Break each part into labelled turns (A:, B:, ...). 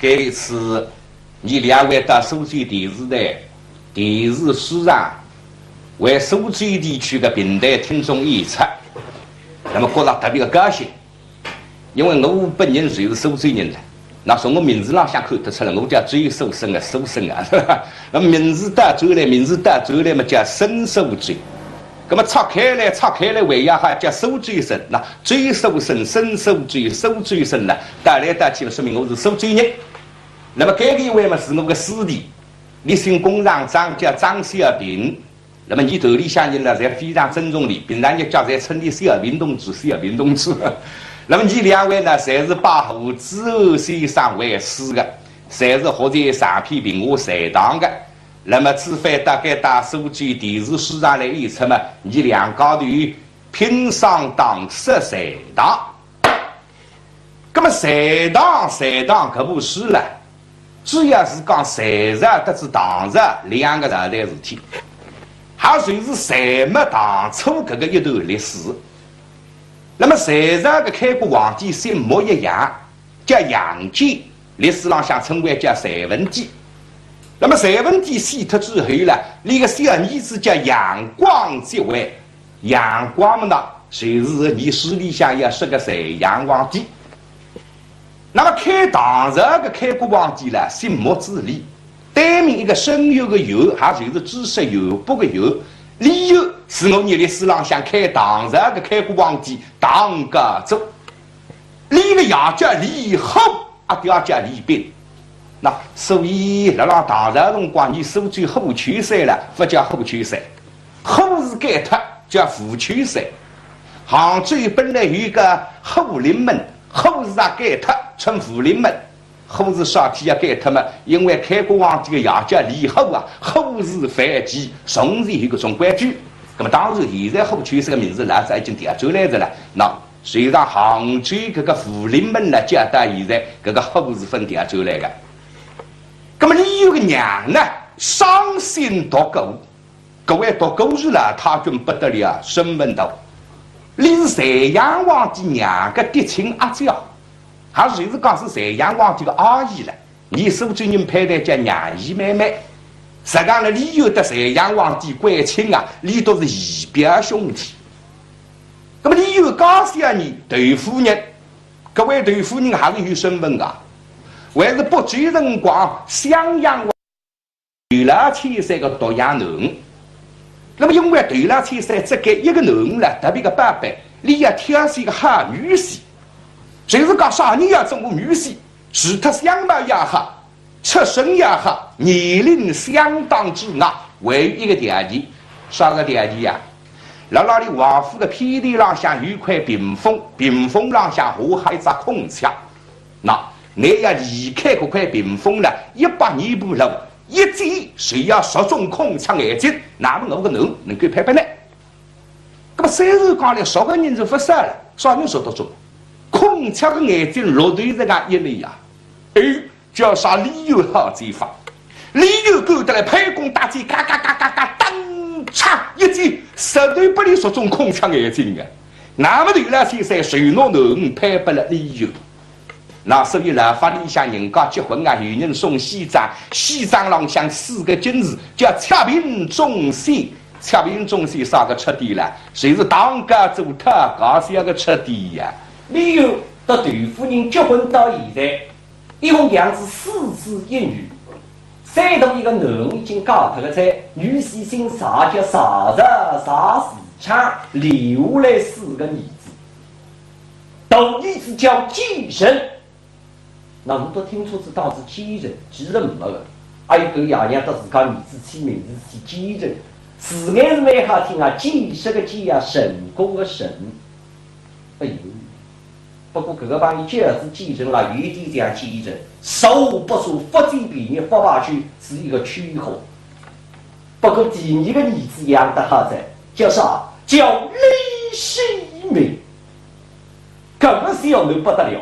A: 这次你两位到苏州电视台电视书上为苏州地区的平台听众演出，那么觉得特别的高兴，因为我本人就是苏州人了。那从我名字上想看得出来，我叫追苏生啊，苏生啊，那么名字到最来嘛叫申苏追，那么拆开来为呀哈叫苏追生，那追苏生、申苏追、苏追生呢，带来带去了，说明我是苏追人。那么这个一位嘛是我个师弟，立信工厂长叫张小平。那么你头里向人呢，侪非常尊重你，平常也叫在称你小平同志。那么你两位呢，侪是把胡子欧先生为师的，侪是学在上片评话财堂的。那么除非大概到苏州电视书上来演出嘛，你两高头拼上当设财堂。那么财堂可不是了，主要是讲财上得知堂上两个大的事体。还就是财没当初这个一段历史。那么财上的开国皇帝姓模一样，叫杨坚，历史上想称为叫隋文帝。那么隋文帝死脱之后呢，那个小儿子叫杨广即位。杨广嘛呢，就是你书里向要说个隋炀皇帝。那么开唐朝的开国皇帝呢，姓模字李。单名一个生有的有，还就是知识有不的有，理由是我历史上想开唐朝的开国皇帝唐家族，李个也叫李后，啊，第二叫李斌。那所以那让唐朝辰光，你苏州后区山了，不叫后区山，后是改脱叫富区山。杭州本来有一个后林门，后是啊改脱称富林门。后是啥体要改脱嘛？因为开国皇帝的爷叫李后啊，后是反击，从前有个种规矩。那么当然现在后区这个名字那是已经调转来的了。那虽然杭州这个富林门呢，叫到现在这个后是分调转来的。那么李有个娘呢，伤心读狗，各位读狗日了，他君不得了，身份道。李是隋炀皇帝娘个嫡亲阿娇。还是讲是隋炀皇帝的阿姨了，你苏州人派的叫娘姨妹妹。实际上呢，李有的隋炀皇帝关亲啊，李都是姨表兄弟。那么李有高小你窦夫人，各位窦夫人还是有身份的，还是不久辰光襄阳窦老千岁的独养囡。那么因为窦老千岁只给一个囡了，特别的宝贝，李要挑选一个好女婿。就是讲啥人要中国女婿，除他相貌也好，出身也好，年龄相当之外，唯一个条件，啥个条件呀？那里王府的偏地浪向有块屏风，屏风浪向下还一只空墙。那你要离开这块屏风了100米步路，一走谁要10种空墙眼睛，那么我个人能够拍拍呢？那么虽然讲了10个人就不少了，啥人说得中？空腔的眼睛落对这个一类呀，叫啥理由好这法？理由够得来拍弓搭箭，嘎嘎嘎嘎嘎，当嚓一击，10对8里说中空腔眼睛的。那么对了，先生谁诺能拍不了理由？那所以呢，法律向人家结婚啊，有人送西装，西装上向4个金字，叫恰平中西。恰平中西啥个彻底了？谁是当家做他，搞是要个彻底呀？
B: 李有和窦夫人结婚到现在，一共养子4子1女。山东一个男已经嫁脱了，在女婿姓啥叫啥子啥时强，留下来4个儿子。大儿子叫继承，那我们都听出是当时继承，继承没了。还有个爷娘到自家儿子起名字是继承，字眼是蛮好听啊，继是个继啊，成功的成。哎呦！不过这个帮你介是继承了，有一点这样继承，熟不熟，福州比你发下去是一个区号。不过第2个儿子养得好在，叫啥？叫李世民。这个小人不得了，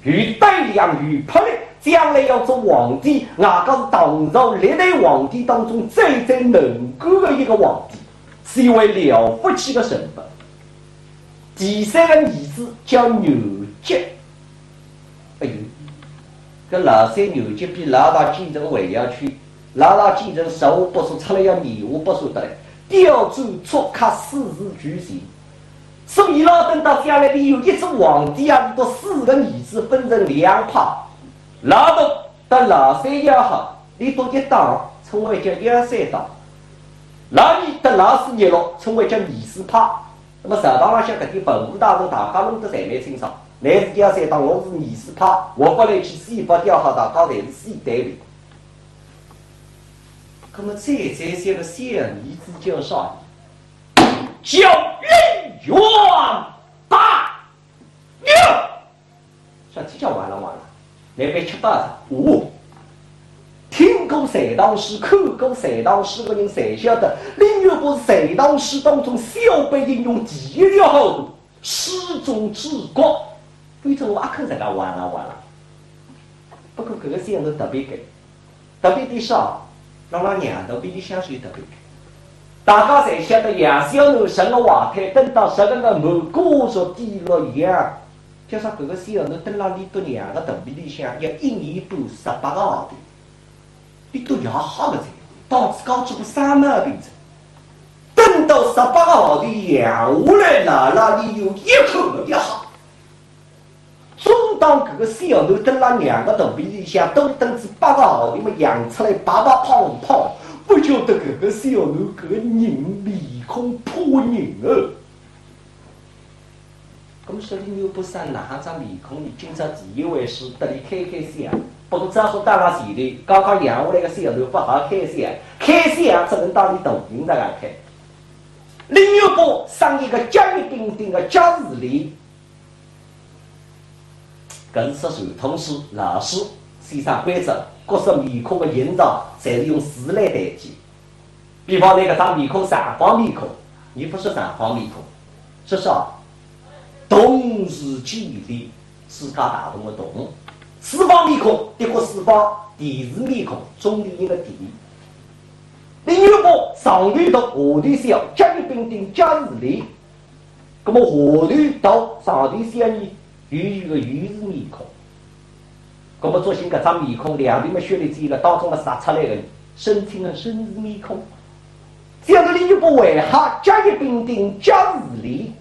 B: 与带量与魄力，将来要做皇帝，哪个是唐朝历代皇帝当中最能干的一个皇帝，是一位了不起的身份。第3个儿子叫牛杰，哎呦，搿老三牛就比老大继承还要去，老大继承15不说出来要25不说得来，调转错卡4世举行。所以老等到将来里有一只皇帝啊，都4个儿子分成2派，老大到老三也好，你多一党称为叫1、3党，老二到老四1路称为叫2、4派。那么朝堂上向搿点文武大臣大家弄得侪蛮清爽，乃是1、3党，我是2、4派，我不来去西北调好，大家侪是西单位。那么再些个小儿子叫啥？叫林元大牛，说这叫完了，那边吃巴子听过隋唐诗，看过隋唐诗的人才晓得，林元伯是隋唐诗当中小辈应用第一条好的诗中之国。非常挖坑这个完了。不过这个小人特别给，特别的少，让他娘头比你香水特别给。大家才晓得杨小奴生个话台，等到10个门过着低落一样，就说这个小奴等到你到2个肚皮里向要1年半18个号头，你都要好个才，到自搞出个啥毛病子？等到18个号头养下来了，那里有一口没好。总当这个小奴等到2个肚皮里向都等至8个号头么养出来白胖，不晓得这个小奴这个人面孔破人哦。咁说你又不上哪张面孔？你今朝第一回事，得你开箱，不过只好当了前头，刚刚养下来个小奴不好开箱只能当你大人在那开。林有波上一个甲乙丙丁的甲日里，更是传统师老师思想规则。各式面孔的营造，侪是用字来代替。比方那个张面孔三方面孔，你不是三方面孔，是啥？同时距离，世界大同的同。4方面孔，一个4方，地是面孔，中间一个地。另一个上头读，下头小，甲乙丙丁甲日里。那么下头读，上头小呢，鱼个鱼是面孔。那么作新搿张面孔，两边么血里只一个当中的杀出来的，身体的身是面孔。这样的另一个为何甲乙丙丁甲日里，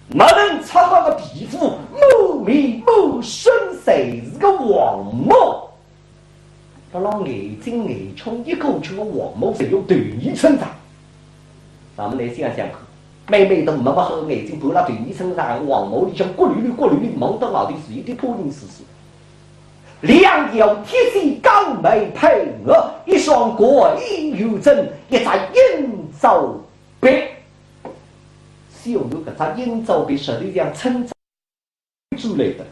B: 没能擦到个皮肤，某面某身谁是个黄毛？不让眼睛眼冲一口气个黄毛是有断义成长。咱们来想想看，妹都没把好眼睛半拉断义成长，黄毛里向过滤绿，望到老的是一点破人丝丝。2条铁丝高眉配额，1双过阴有针，1扎阴糟笔。小奴搿扎阴糟笔实际上称出来的。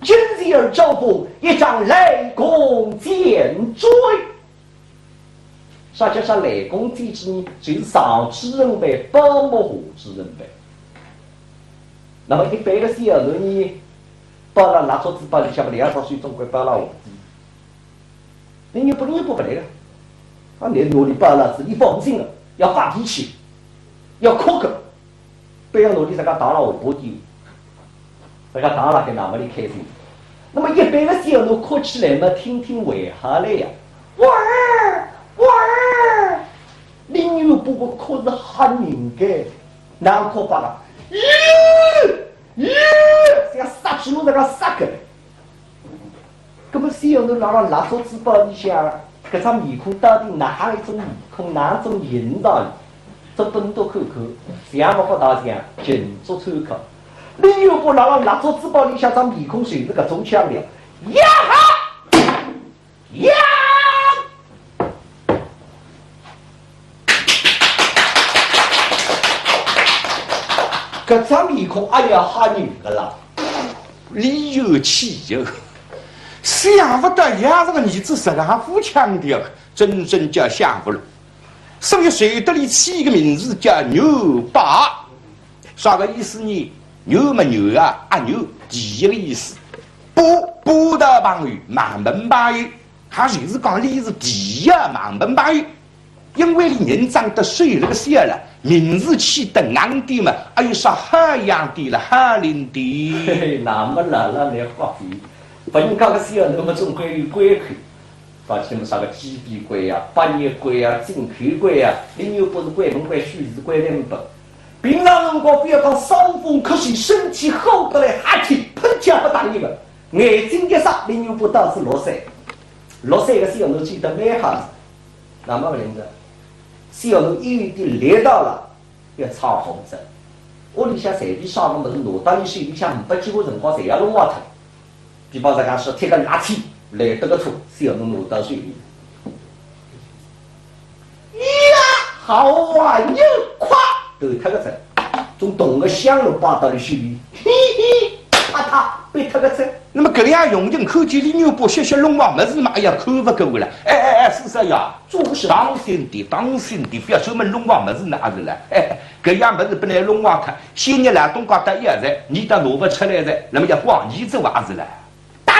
B: 今日而招风，1张雷公剑锥。啥叫上雷公剑锥呢？就是上之人为包莫下之人为。那么一般的小奴呢？包了拿桌子包里向不2套水总归包了下子，你不来了，啊，你努力包了子，你放心了，要发脾气，要哭个，不要努力这个打了下坡地，这个打了给哪么里开心？那么一般的小奴哭起来嘛，听为何来呀？哇儿，林有不过哭是很人的，难哭罢了，像杀猪那个杀个，那么小奴拿了拿手指包里向，搿张面孔到底哪一种面孔，哪种引导？这本多看看，想不到讲，尽做参考。你又不拿了拿手指包里向张面孔，随着搿种腔调，呀哈呀！搿张面孔也要吓人个啦。
A: 理有气有，想不到伢子个儿子实行富强调，真正叫想不了。所以谁得里起一个名字叫牛爸，啥个意思呢？牛么牛啊，阿牛第一个意思，不的旁语，满门八语，他就是讲里是第一满门八语。因为你人长得水那个些了，名字起得硬的嘛，还有啥海洋的了、海林的。
B: 嘿嘿，那么了你话题，把你搞个小那么总归有龟壳，把起么啥个鸡鼻龟啊、半夜龟啊、金壳龟啊，你又不是龟门龟、须子龟人不？平常辰光不要讲伤风咳嗽，身体厚得来哈气，喷枪不打你个，眼睛一傻，你又不倒是落水，落水个小奴记得蛮好子，那么个人的，小奴一定猎到了，要炒红子。屋里向随便烧个么子，挪到你水里向500几个辰光，侪要弄挖脱。比方说讲说贴个垃圾来得个土，小奴挪到水里。呀，好玩又快！都脱个针，从东个香炉扒到了水里，嘿嘿，啪被脱个针。
A: 那么搿样用人看见李牛伯些龙王么子嘛，哎呀，看不够了。是啥呀？
B: 做什
A: 当心的，不要专门龙王么子那是了。搿样么子不能龙王看，先日来东家得一在，你到挪不出来的，那么要光你走还是了？
B: 对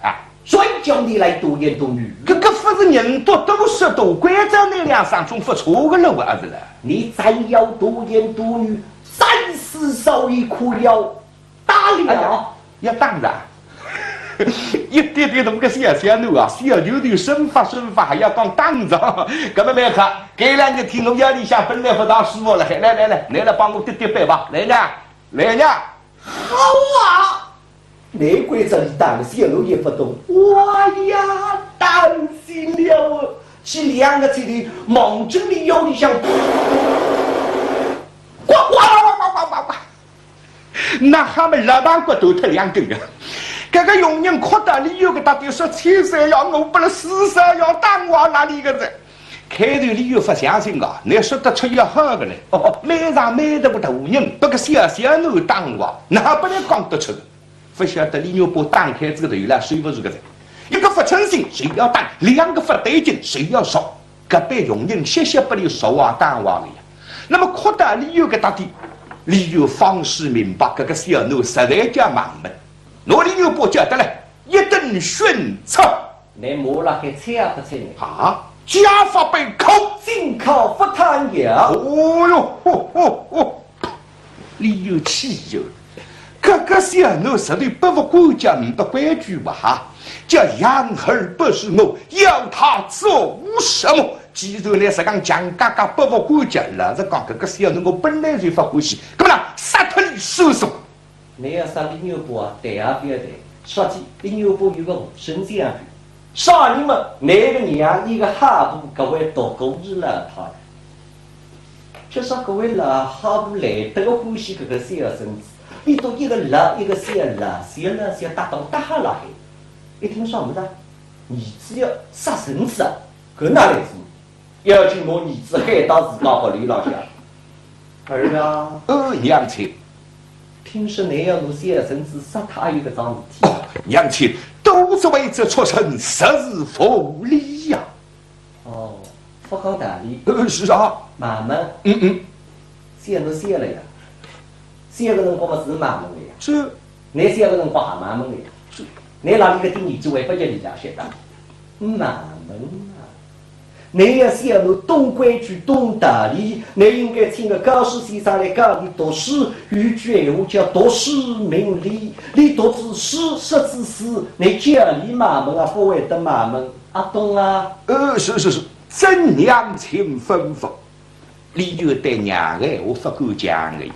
B: 啊，谁叫你来多言多语？
A: 搿不是人多都说多，关照那两上总不错个了还是了？
B: 你再要多言多语，暂时手艺可了，打了
A: 要当然。一点点那个小奴啊，小牛的身法还要讲当着，搿么来看，这两天我夜里向本来不当师傅了，来帮我点背吧，来呢，
B: 好啊！内鬼这里当小奴也不懂，哇呀，担心了，是两个这里猛针里腰里向，呱，
A: 那他们老板骨头脱2根啊！这个佣人扩大理由给他就说73要我不了43要当我哪里个人？开头理由不相信啊，你说得出要好个嘞？买上买得不大人，不个小奴当我，哪不能讲得出？不晓得李牛伯打开这个头了，谁不是个人？一个不诚信，谁要当？2个不对劲，谁要说？隔壁佣人谢不了说话当话的呀。那么扩大理由给他的理由方式明白，这个小奴实在叫盲目。我李牛伯觉得嘞，一顿训斥，
B: 你摸了还猜不猜呢？
A: 啊，家法被扣，
B: 进口不贪药。
A: 哦哟，李有气哟！这个小奴实在不服管家，不规矩吧？哈，叫养儿不是我，要他做什么？既然呢是讲蒋嘎嘎不服管家，老实讲，这个小奴我本来就不欢喜，干嘛杀脱你收拾？
B: 你要杀李牛伯啊，对啊不要对，说起李牛伯有个无声这样的，杀你们哪个娘一个哈布各位都够日了他，就说各位了哈布来得个欢喜这个小孙子，你都一个了一个小搭档打下来，一听说么子，儿子要杀孙子啊，搿哪来事？要请我儿子海到自家屋里老下，儿啊，
A: 娘亲。
B: 听说你要弄小孙子杀他有个桩事体。
A: 娘亲，都是为这畜生实是不理呀。
B: 哦，不讲道理。
A: 是啊。
B: 慢慢。小侬小了呀，小个辰光嘛是慢慢的呀。
A: 是。
B: 你小个辰光也慢慢的呀。
A: 是。
B: 你哪里个点年纪为不叫你家学的？慢慢啊。你要小奴懂规矩、懂道理，你应该听个高师先生来教你读诗，有句闲话叫读诗明理。你读之诗，识之诗，你教你妈妈啊，不会得妈妈啊，懂啊？
A: 是，真娘亲吩咐，你就对娘的我不敢讲的呀。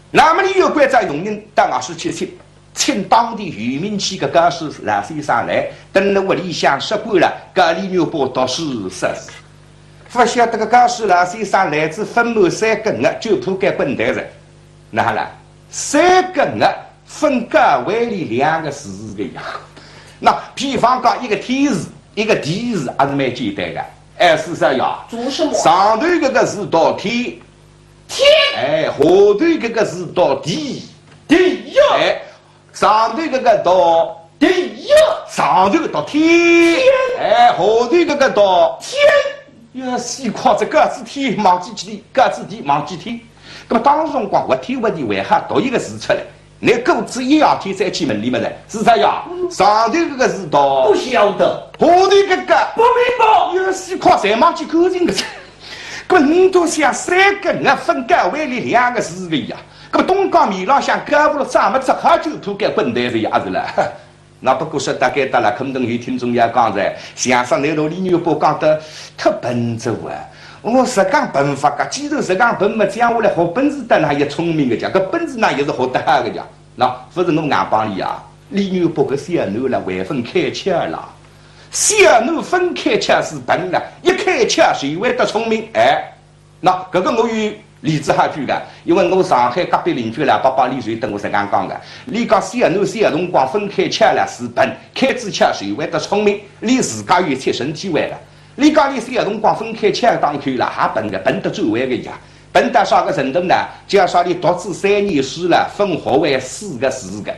A: 那么你有关在用人到外去请当地渔民去个高师老先生来，等了屋里向说过了，高李牛伯读诗识字。不晓得个高师老先生来自分满3个额，就怕该滚蛋人。那好了，3个额分个为里2个字的呀。那比方讲一个天字，一个地字，还是蛮简单的。是啥呀？
B: 做什么？
A: 上头这个字到天，下头这个字到地，上头这个到上头到天，下头这个到天。要西夸这个字天忘记地，个字地忘记天。那么当时辰光，我天问题为何读一个字出来？你狗子一样天再去问你们来，是啥呀？上头这个字到
B: 不晓得，
A: 下头这个
B: 不明白。
A: 要西夸才忘记干净个字。你都想3个人分割为了2个事个呀？那么东江米老乡干不了咱们这好就土给滚蛋是也是了。那不过说大概到了，可能有听众也讲在相声那头李牛伯讲得特笨拙啊。我是讲本法个，既然是讲本嘛，讲下来好本事的那也聪明个讲，搿本事那也是好得哈个讲。那不是我硬帮你啊，李牛伯个小奴了，外分开腔了。小奴分开腔是笨了，一开腔谁会得聪明？哎，那搿个我有例子哈句个，因为我上海隔壁邻居啦，8里岁等我是讲讲个，你讲小奴小辰光分开腔了是笨，开支腔谁会得聪明？你自家有切身体会了。你讲你小辰光分开腔当看了，还笨个，笨得最坏个呀！笨到啥个程度呢？就要说你读书3年书了，分学为4个字个。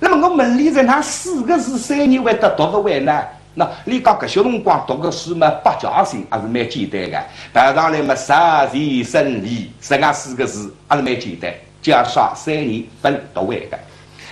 A: 那么我问你，在那4个字3年会得读不完呢？那你讲搿小辰光读个书嘛，8家姓还是蛮简单个。排上来嘛，杀人生理，这样4个字还是蛮简单，就要说3年分读完个。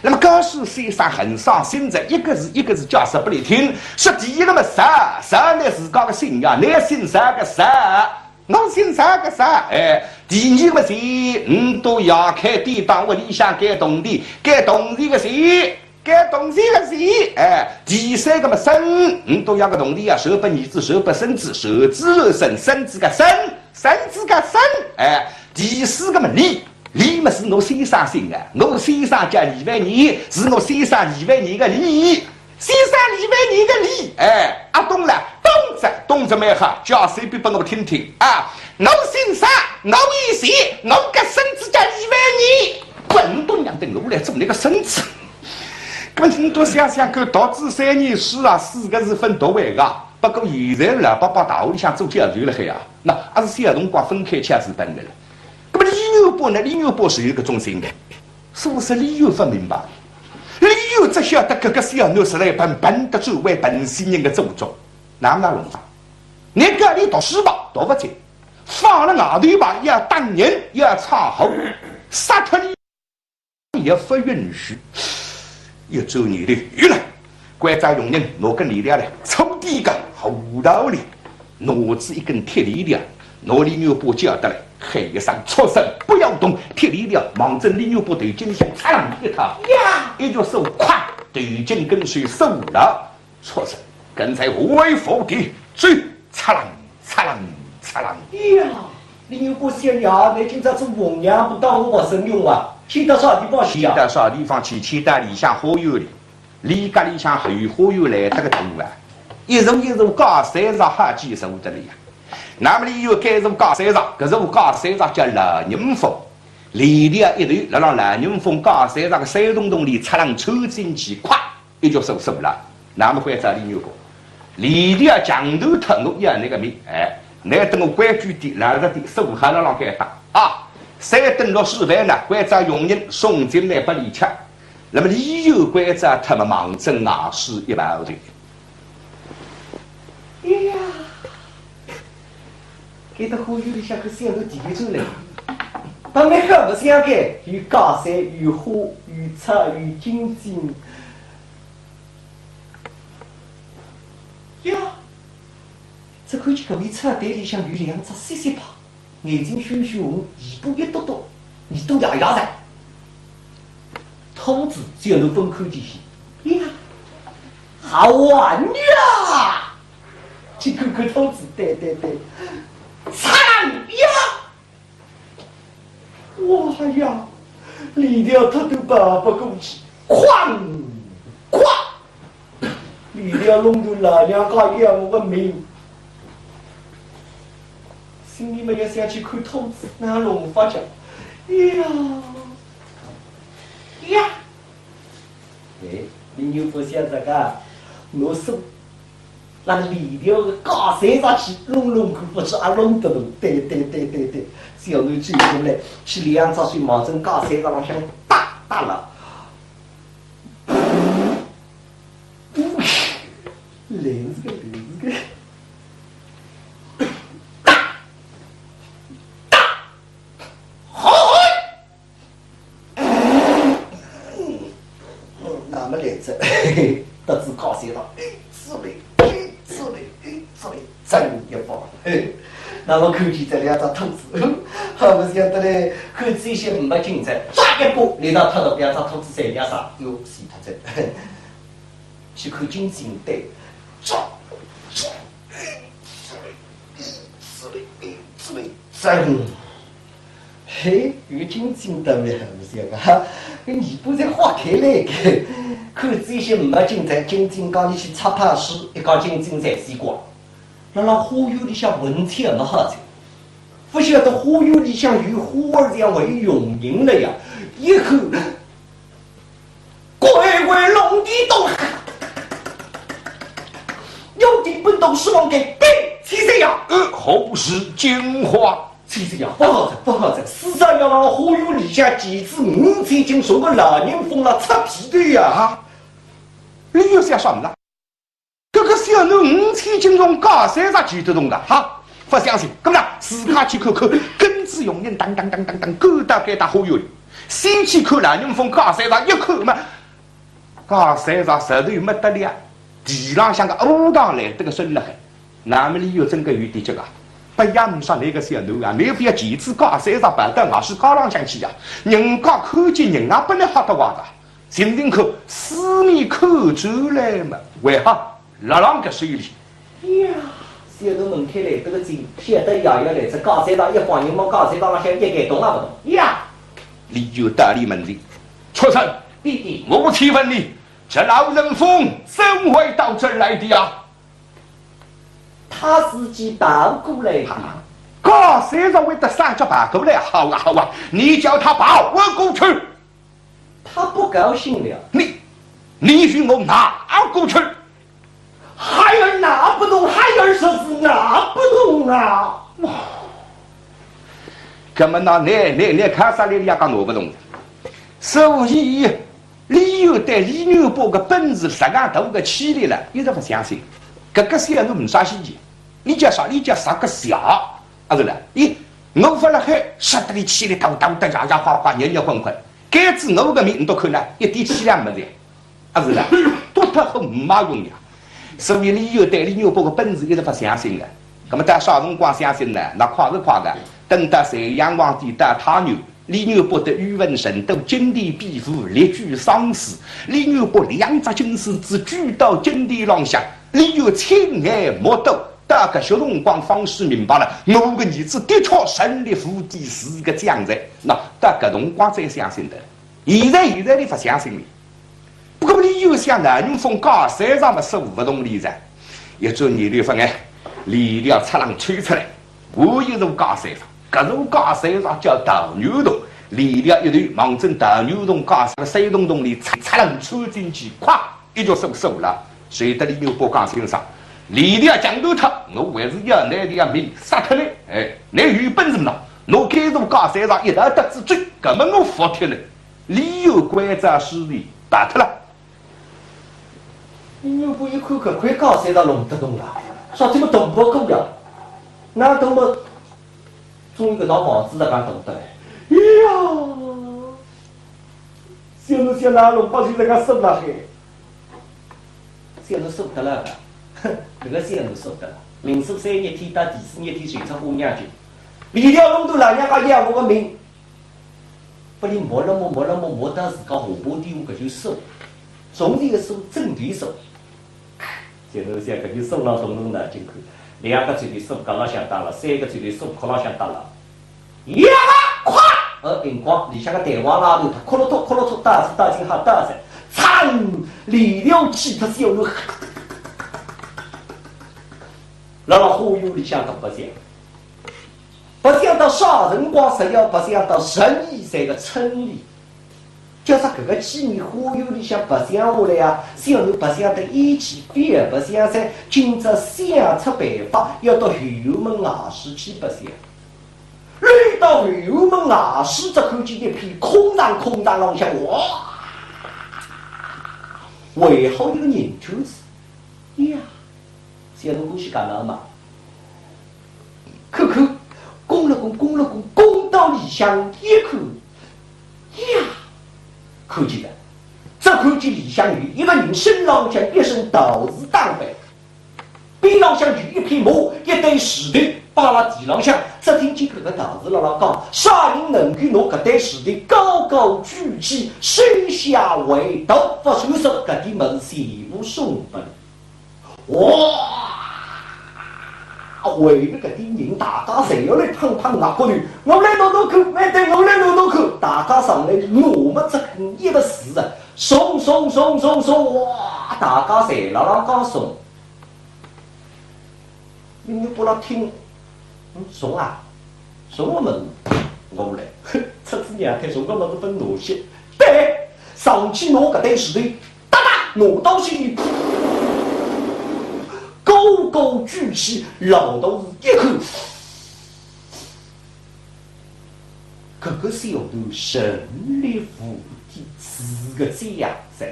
A: 那么告诉先生很伤心的，一个字一个字叫说不来听。说第一个嘛啥呢是搞个姓呀，你姓啥个啥，我姓啥个啥。哎，第二个嘛是都要开地当我理想改动地，改动地个谁？改动地个谁？哎，第三个嘛生，都要个动地啊，手不儿子，手不生子，手子生，生子个生，生子个生。哎，第四个嘛理。理嘛是我先生姓啊，我先生叫李万年，是我先生李万年个李，先生李万年个李，哎，啊懂了，懂着没好，叫谁别帮我听听啊？我姓啥？我意思，我个孙子叫李万年，滚动样的我来做那个孙子。咁你多想想看，读书3年书啊，4个字分读完个。不过现在老爸爸大屋里向做教授了海啊，那还是小辰光分开腔是笨的了。那么李牛伯呢？李牛伯是有一个中心的，是不是李牛不明白？李牛只晓得这个小奴是来笨得最为本性人的祖宗，哪能弄法？你个你读书吧，读不进，放了外头吧，要当人要唱好，杀脱你也不允许。要做你的鱼了，关照用人拿根力量来，抽第一个好道理，拿子一根铁力量，拿李牛伯叫得来。黑一声出声不要动，铁力量忙着李牛伯头颈上擦啷一套呀，一脚手快头颈跟随手了，出声跟在微服的追擦啷擦啷擦啷
B: 呀！李牛伯想呀，你今朝做红娘不当我神用啊？去到啥地方去？
A: 去到啥地方去？去到里向花园里，离家里向后花园来这个多啊，一入一入高30好几手的了呀。那么你有该入高30，搿入高30叫老人峰，里里一头来让老人峰高30个山洞洞里擦浪抽进去，咵一脚手了。那么会找李牛伯，里里墙头脱我要那个命，哎，那等我关注的来着的手还能让给打啊！3顿60饭呢，关照佣人送进来不离吃。那么李有关照他们忙挣牙齿1万块。
B: 哎呀！给他花园里向去想到地走来，当然可不想个，有高山，有花，有草，有金金。呀，这看见隔壁草堆里向有2只细细胖，眼睛羞羞红，尾巴一嘟嘟，耳朵牙牙的。兔子只要能分看见些，呀，好玩呀！去看看兔子，对。苍呀！哇呀！离了他都爬不过去，哐哐！离了弄头老娘家要我的命，心里面也想去看兔子，那弄法讲，呀！哎，你又不想这个，我手。那里头个高山上去，弄看不出啊，弄得动，对，小女追过来，去2只水毛针高山上往向打了，连子个，好，那么连子，得知高山上，是嘞。真一把，那么看见这两张兔子，还不晓得嘞，看这些没精彩，抓一把来到他的两张兔子身上，哟，死他这，去看金金的，抓，真，嘿，有金金的没？不晓得哈，你不在花开来个，看这些没精彩，金金讲你去插怕屎，一讲金金在西瓜。那花园里向文天那哈子，不晓得花园里向有花儿这样为永营了呀！以后，乖乖龙地洞，有地本洞是往给对，其实呀，
A: 后世精华。
B: 其实呀，不好在，市长要让花园里向几次5千斤送个老人疯了擦皮的呀！
A: 你又想什么了？这个小奴5千斤重高山上举得动的哈，不相信，咁啦，自家去看看，根子用人当，勾搭给他花园里，先去看老人疯高山上一看嘛，高山上石头没得了，地上像个乌塘来，这个深了很，那么里有真个有点这个。不养上那个小奴啊，你不要几次高山上摆到外是高浪向去呀，人家看见人啊不能好得话的，心里口四面看出来嘛，为何落浪个水里？
B: 呀，小奴门开来这个井，晓得摇来，这高山上一帮人往高山上向一改动啊不动呀！
A: 你有道理问题，出声，
B: 弟弟，
A: 我提问你，这老人风怎会到这儿来的呀？
B: 他自己跑过来的，
A: 高山上为得三脚跑过来，好啊，你叫他跑我过去。
B: 他不高兴了，
A: 你与我拿过去，
B: 孩儿拿不动，孩儿说是拿不动啊！哇，
A: 怎么那你看啥里也讲拿不动的？所以李有对李牛伯个本事10个头个起来了，一直不相信。这个小奴没啥稀奇，你叫啥？你叫啥个小？啊是了，我发了海，杀得你起来叨叨的呀呀哗哗，热混混。该知我个命你都看了，一点气量没得，啊是了，多他很没用呀。所以李有对李牛伯个本事一直不相信的。那么到啥辰光相信呢？那快是快的，等到隋炀皇帝到他牛。李牛伯的宇文神都金地庇护，列举丧事。李牛伯2只金狮子举到金地廊下，李有亲眼目睹。大概小辰光方式明白了，我个儿子的确胜利府第4个将才。那大概辰光才相信的，现在你不相信了。不过李有想南宁风高山上的15不动力噻，一做你的分哎，力量出浪吹出来，我一座高山上。各种高山上叫大牛洞，力量一团，忙正大牛洞高山的水洞洞里，擦人穿进去，咵一脚手了，谁得李牛伯高山上，力量降头他，我还是要来的命杀他嘞！哎，你有本事嘛？我开入高山上一道得之罪，根本我服铁了。李有关照势力打他了。
B: 李牛伯一看，这块高山上弄得动了，啥这么动不够呀？那怎么？种一个老房子，敢懂得嘞？哎呀，小奴想拿龙把现在敢收了嘿，小奴收得了个，哼，这个小奴收得了。民数3日天到第4日天随出姑娘去，离了龙头老娘家要我个命，不然摸到自家下巴底下搿就收，从这个收正对收，小奴想搿就收了动动脑筋看。2个嘴里手杠浪向打了，3个嘴里手壳浪向打了，呀！咵！荧光里向个弹簧拉头，他咯托，打进哈打噻，噌！力量气他小路，辣辣花园里向都不想到啥辰光实要不想到12岁的村里。叫啥？搿个几年花园里向白相下来呀，小奴白相得一起别白相噻。今朝想出办法，要到后门外市去白相。来到后门外市，只看见一片空荡浪向，哇！为好一个人球子，呀！小奴过去干了嘛？看，攻到里向一看，呀！看见了，只看见李香玉一个人身浪向一身道士打扮，边地上像一匹马，一对石头摆辣地上向。只听见这个大字辣讲：啥人能够拿搿对石头高高举起，手下为道，不收拾搿点物事全部送分。哇！为了搿点人，大家侪要来碰碰外国人。我来拿拿看，哎对，我来拿拿看。大家上来我们这一个事啊，送，哇！大家侪辣辣讲送。你不拉听，送啊，送我们，我来，出子娘胎送个么子分拿些，对，上去拿搿对石头，哒哒拿到心里。高高举起，老头子一口，这个小头神力无敌，是个这样子。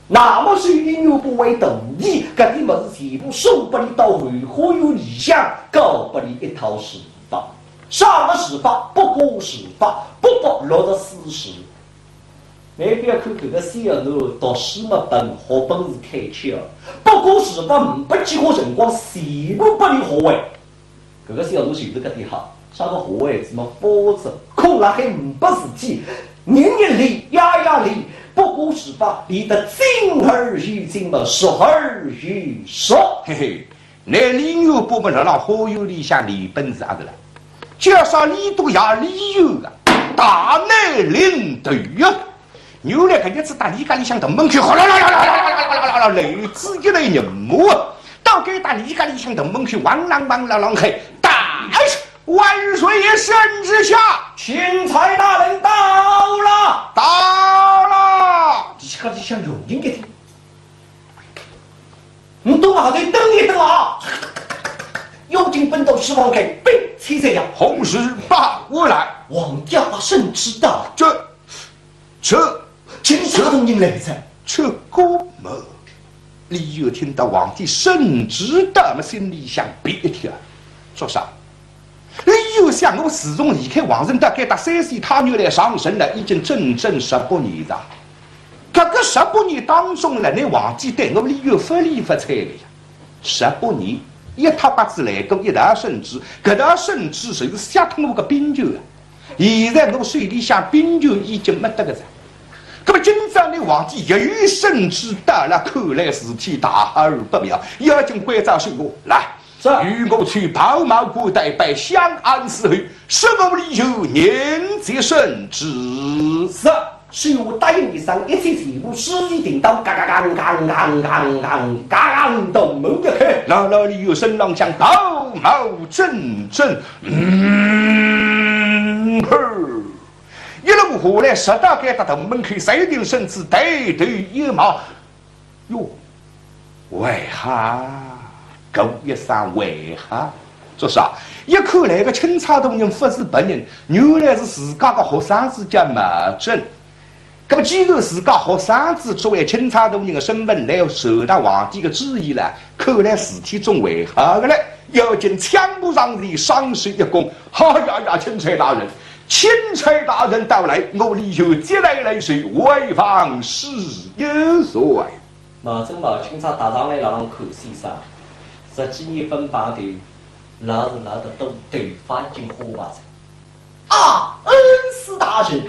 B: 那么谁的牛不为同意？搿点物事全部送不你到为何有理想，教不你一套事法。啥个事法不过事法，不过落着事实。你不要看这个小头读书么本，学本事开窍，不过事法不几个辰光，全部不你学会。这个小头就是搿点好，啥个学会怎么包子，空了还不事体，年年练，呀练。不过事法练得精而愈精嘛，熟而愈熟。
A: 嘿嘿，那理由不么让好有理想理本事啊个了，介绍理都要理由啊，大难临头呀！牛来搿日子打理家里向大门口，哗啦啦啦啦啦啦啦啦，雷子一类人物，到该打理家里向大门口，汪啷汪啷啷嘿，大万岁爷圣旨下，
B: 钦差大人到了，
A: 到了。
B: 你这个像有人给听，你等下头等一等啊！有请本道十王开备崔这样，
A: 红十八我来，
B: 王家圣旨到，
A: 这。
B: 请啥东人来着？
A: 这个么？李有听到皇帝圣旨的么，心里想别一跳，说啥？李有想我始终离开皇上，大概打3岁他女来上神了，已经整整18年了。这个18年当中了，那皇帝对我李有不理不睬的呀。18年一塌八子来个一大圣旨，搿大圣旨就是写通我个兵权啊。现在我手里向兵权已经没得个噻。那么今朝的皇帝由于圣旨到了，看来事体大而不妙，要紧关照受我来，与我去宝马国代拜相安寺后，什么理由念这圣旨？
B: 是我答应你上一切全部实际定到，刚动门的开，
A: 那里有声浪响，宝马阵阵，一路下来，10大街大头门口3顶绳子，对对一毛。哟，为何？狗一声为何？说啥？一看来个钦差大人不是本人，原来是自家的学生子叫马震。那么既然自家学生子作为钦差大人的身份来受到皇帝的旨意了，看来事体中为何个嘞？要紧枪不让你上手一拱，哈呀，钦差大人！钦差大人到来，我理由接来水，为防事有所。
B: 马正毛钦差大人来让口先生，10几年分班的，老是老得都对方进火把子。啊，恩师大人，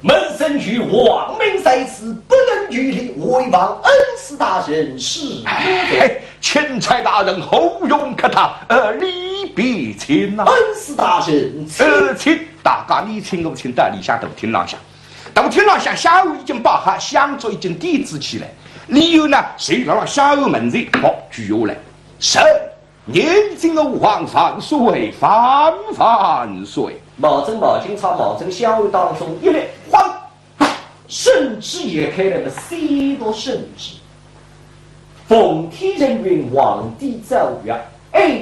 B: 门生与王命在此，不能拘礼，为防恩师大人是。
A: 钦差大人后用可他，礼别亲呐。
B: 恩师大人，
A: 亲，大家你请我请到里下都听廊下，都听廊下下午已经把哈香烛已经点支起来，理由呢，谁让下午门前好举下来，神年轻的王万岁，万岁。
B: 毛正毛钦差毛正相会当中一列慌，圣旨也开了个3道圣旨。奉天人云，皇帝诏曰：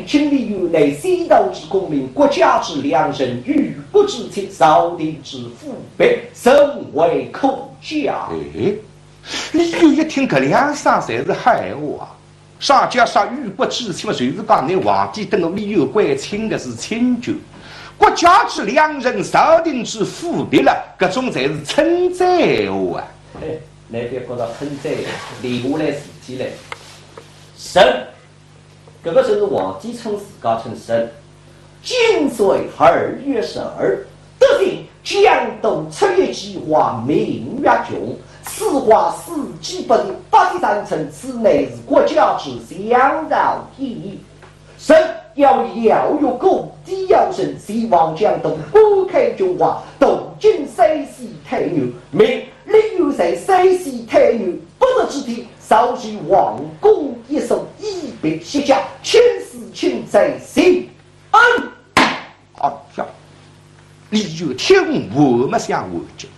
B: 请理由乃3道之公民，国家之良人，与国之妻，朝廷之父辈，甚为可嘉。
A: 理由一听搿2声侪是海话。上家说与国之妻嘛，就是讲那皇帝等我理由关亲的是亲眷。国家之良人，朝廷之父辈了，各种才是称赞话啊！
B: 来别觉得称赞，留下来事体来。神这个是皇帝称自家称神。今岁2月12，得知江东出业计划明月穷，此话史记不的83层，此乃是国家之相扰矣。神要有故地要神，希望江东拨开中华，斗尽西西太牛，命利用在西西太牛，不得之地，稍许王公一手，以别西家，千死千在心安。
A: 好笑，你就听我们想我讲，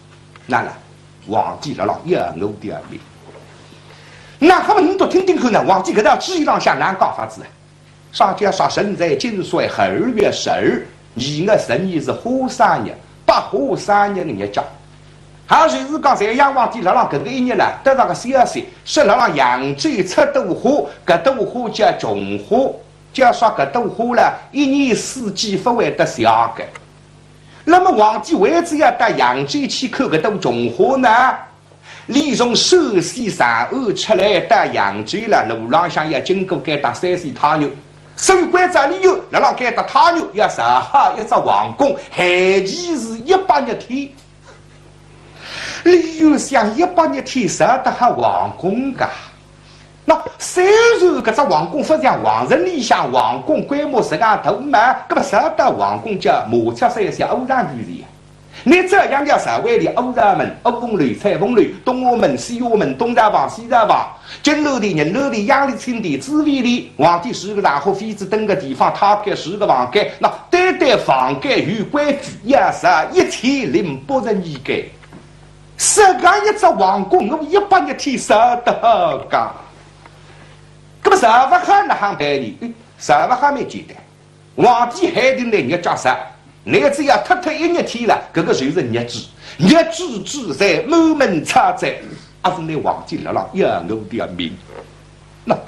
A: 那了，皇帝了也我的命。那他们你都听听看呢，皇帝搿条记上向哪讲法子啊？上家说生在今岁2月12，你的生日是虎3日，8虎3日的日子。还就是讲在杨皇帝辣浪搿个一日呢，得到个消息，说辣浪扬州出朵花，搿朵花叫琼花，叫说搿朵花呢，一年四季不会得笑的。那么皇帝为此要到扬州去看搿朵琼花呢？你从首西上岸出来到扬州了，路浪向要经过搿搭3西太牛。守关这里有，辣浪搿搭太牛要上好一只皇宫，限期是100日天。你又想100日天上得好皇宫噶？那虽然搿只皇宫不像皇城里向皇宫规模实干大嘛，搿么上得皇宫叫马车山下欧上御前。你这样叫社会里欧上门、欧风楼、彩风楼、东华门、西华门、东大房、西大房、金楼的、银楼的、阳里、青的、紫薇里，皇帝10个大户妃子等个地方，他开10个房间，那对房间有规矩，也是1008人一间。设干一只皇宫，我100日天设得好噶。那么设不好那行代理，设不好蛮简单。皇帝海定来日叫啥？你只要脱1日天了，搿个就是日子。日子之在满门插在，还是你皇帝了要我的命。那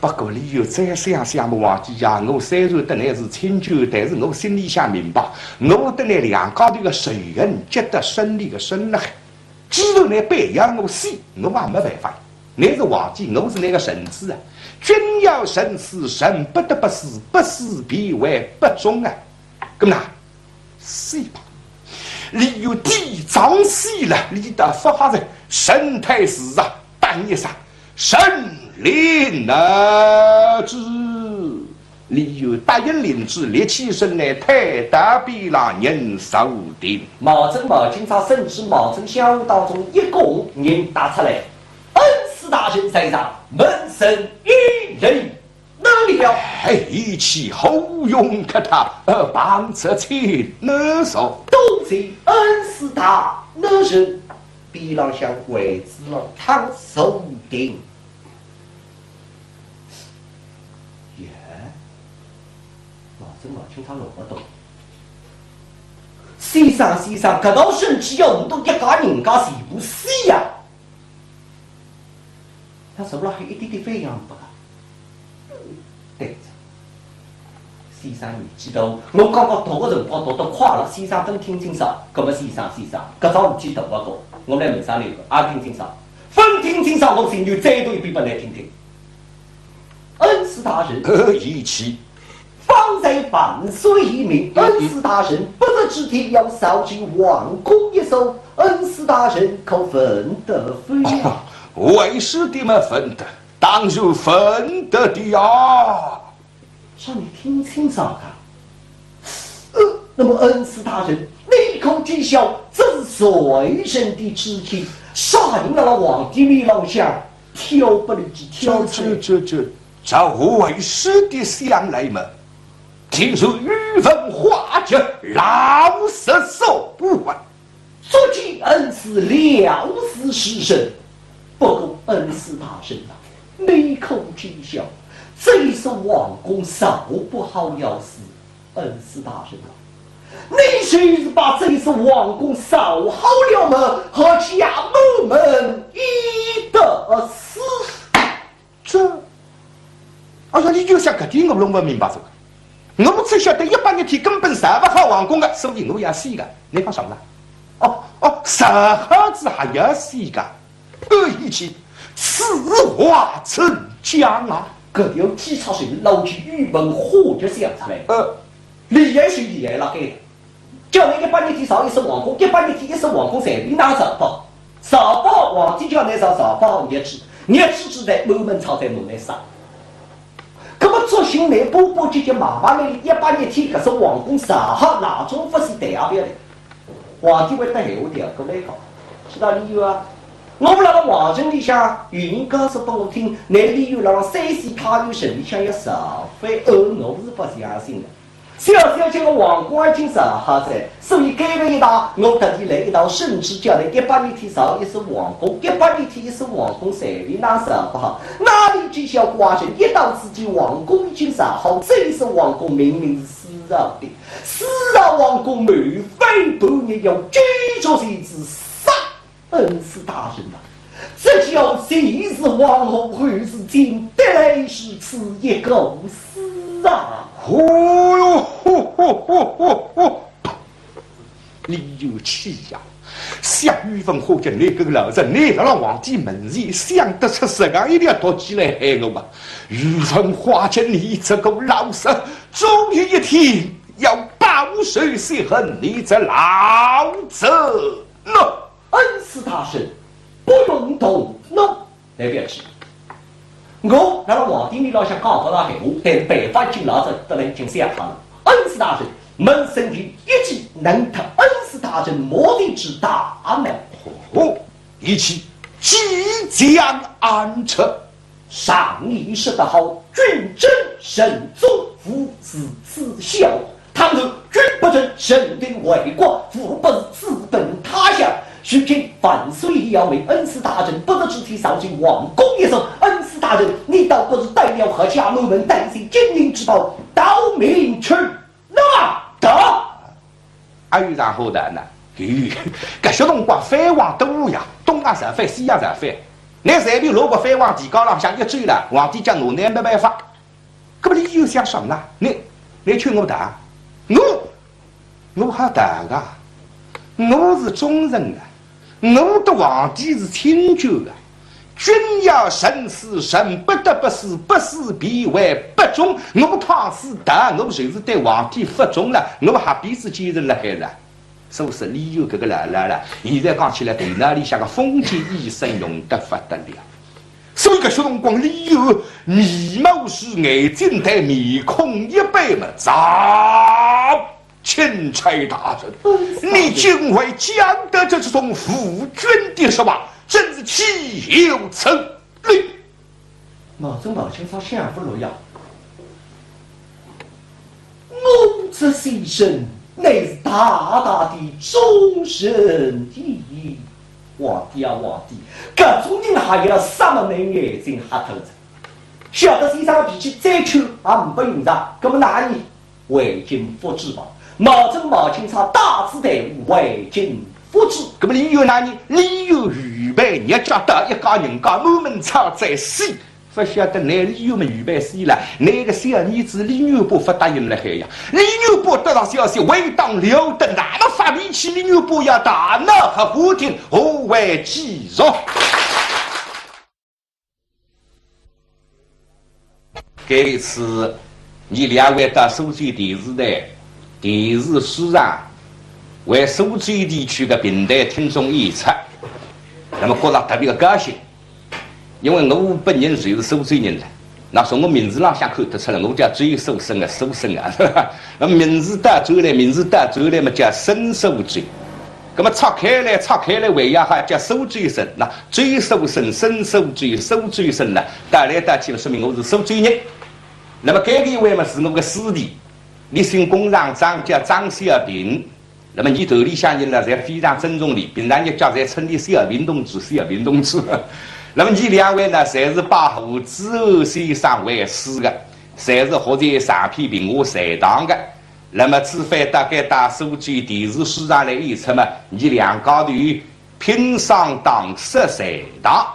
A: 不过你又再想想嘛，皇帝呀，我虽然得来是亲舅，但是我心里想明白，我得来两高头个水人结得顺利个生了。既然你背要我死，我也没办法。你是皇帝，我是那个臣子啊。君要臣死，臣不得不死，不死必为不忠啊。咁呐，死吧！你有地藏死了，你的发下来，神太师啊，当一声神灵而至。你有答应领旨，立起身来，太大比郎人受定。
B: 毛政毛警察甚至毛政下午当中一共人打出来，恩师大人在上，门神一人。哪里了？
A: 一起后用给他，帮着亲能手。
B: 都是恩师大那人，比郎向鬼子了，他受定。耶，毛政毛警察弄不懂。先生，搿道神只要都一家人家是不死呀？他手上还一点点飞扬不？对着，先生，你知道我刚刚读个辰光读得快了，先生分听清爽。搿么先生，搿桩事体读个过，我来问啥你个，也听清爽，分听清爽，我请求再读一遍，拨来听听。恩师大人，
A: 一起。
B: 方才万岁一命，恩师大人不得之天要烧进王宫一手，恩师大人可分得非呀？
A: 为师的嘛分得。当然分得的呀！
B: 让你听清爽啊！那么恩师大人立刻知晓，这是随身的旨意，杀赢了皇帝面朗向，挑不离几挑出来。
A: 这为师的想来嘛，听说语文化者老实受不完，
B: 所见恩师了事实神，不过恩师大人啊！立刻知晓，这一首王公少不好要死，恩师大人啊！你谁是把这一首王公少好了吗？和家奴们一得死？
A: 这，哎呀，你就想搿点我弄不明白这个。我只晓得100日天根本上不好王公的，所以我要死的。你讲什么了？上好子还要死的，一起。此话怎讲啊？
B: 搿条机场上捞起语文火就想出来。厉害是厉害了该的。叫那100年天上一是皇宫，100年天一是皇宫随便拿上报，上报皇帝叫那上报日子之在满门抄在门内上。那么作兴来波波姐姐妈妈来100年天，搿是皇宫上好哪种不是对下边的？皇帝会得闲话调过来讲，知道理由啊？我们辣辣皇城里向，语音告诉拨我听，那理由辣辣3C太原城里向要上飞，我是不相信的。小这个皇宫已经上好噻，所以改了一道，我特地来一道圣旨，叫你100年天上一是皇宫，100年天一是皇宫，随便哪上不好？哪里知晓寡人一到之际，皇宫已经上好，这一是皇宫明明是私人的，私人皇宫免费半日要居住谁之杀恩师大人啊！这叫谁是皇后还是金得来是此一个私啊！
A: 哦哟，你有气呀！夏雨芬或者那个老人，你到了皇帝门前，想得出什么一定要躲起来害我吧？雨芬花见你这个老神，终于一天要报仇雪恨你这老子呢！
B: 恩师大神，不用动怒，来别去。我让皇帝你老想讲不到闲话，但是办法就老子得来已经想好了。恩师大人，门生于一计能特恩师大人魔力之大门。
A: 一起即将安撤。
B: 上一说得好，君真神宗，父子自孝。倘若君不正，神灵为国，父不是自奔他乡。须凭万岁要为恩师大人不得之体扫进王宫一手，恩师大人，你倒不是带了何家门门担心金陵之宝，到明去那得。
A: 还有然后的呢？搿些辰光飞黄多呀，东洋上飞，西洋上飞。你随便路过飞黄地高浪向一追了，皇帝讲我呢没办法。搿么你又想什么啦？你劝我打，我好打个，我是忠人啊。我的皇帝是清旧的，君要慎思，慎不得不死，不死必为不忠。我倘是打，我就是对皇帝不忠了，我何必是奸人了还是？所以说理由这个来了，现在讲起来，头脑里向个封建医生用得不得了。所以搿些辰光理由，面貌是眼睛带面孔一般嘛，早。钦差大人，你竟会讲得这种夫君的说话，真是岂有此理！
B: 毛宗老清朝相府洛阳，我这先生乃是大大的终身意义。皇帝啊皇帝，搿种人还要什么能眼睛瞎透着？晓得先生的脾气再臭也不用上，搿么哪里为今复制吧？毛宗毛清朝大字队伍为今复制，
A: 搿么理由哪里？理由预备，你叫得一家人家满门抄在死，不晓得那理由么预备死了，那个小儿子李牛伯不答应了还呀？李牛伯得到消息，为当留得那么发脾气，李牛伯要大闹和法庭，何为继续？这次你两位到苏州电视台。电视书上为苏州地区的平台听众演出，那么觉得特别的高兴，因为我本人就是苏州人了，那从我名字上想看得出来，我叫追苏生啊，苏生啊，那名字打转来嘛叫申苏州，那么拆开来为呀哈叫苏州生，那追苏生、申苏州、苏州生了，打来打去说明我是苏州人。那么这个一位嘛是我个师弟。你姓工厂长叫张小平，那么你头里向人呢，侪非常尊重你，平常日叫侪称你小平同志。那么你两位呢，侪是把胡子欧先生为师的，侪是学在上片评话财堂的。那么除非大概到苏州电视书上来演出嘛，你两高头拼上当设财堂。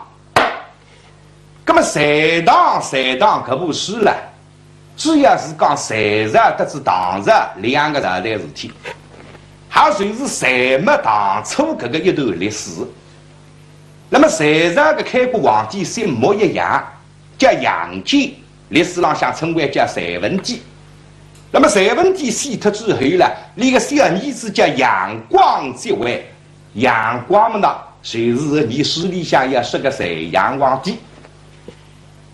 A: 那么财堂可不是了。主要是讲财上得知唐上两个朝代事体，还就是财没唐初这个一段历史。那么财上的开国皇帝姓莫一样，叫杨坚，历史上向称为叫隋文帝。那么隋文帝死脱之后呢，那个小儿子叫杨广即位。杨广嘛呢，就是历史里向也是个隋炀皇帝。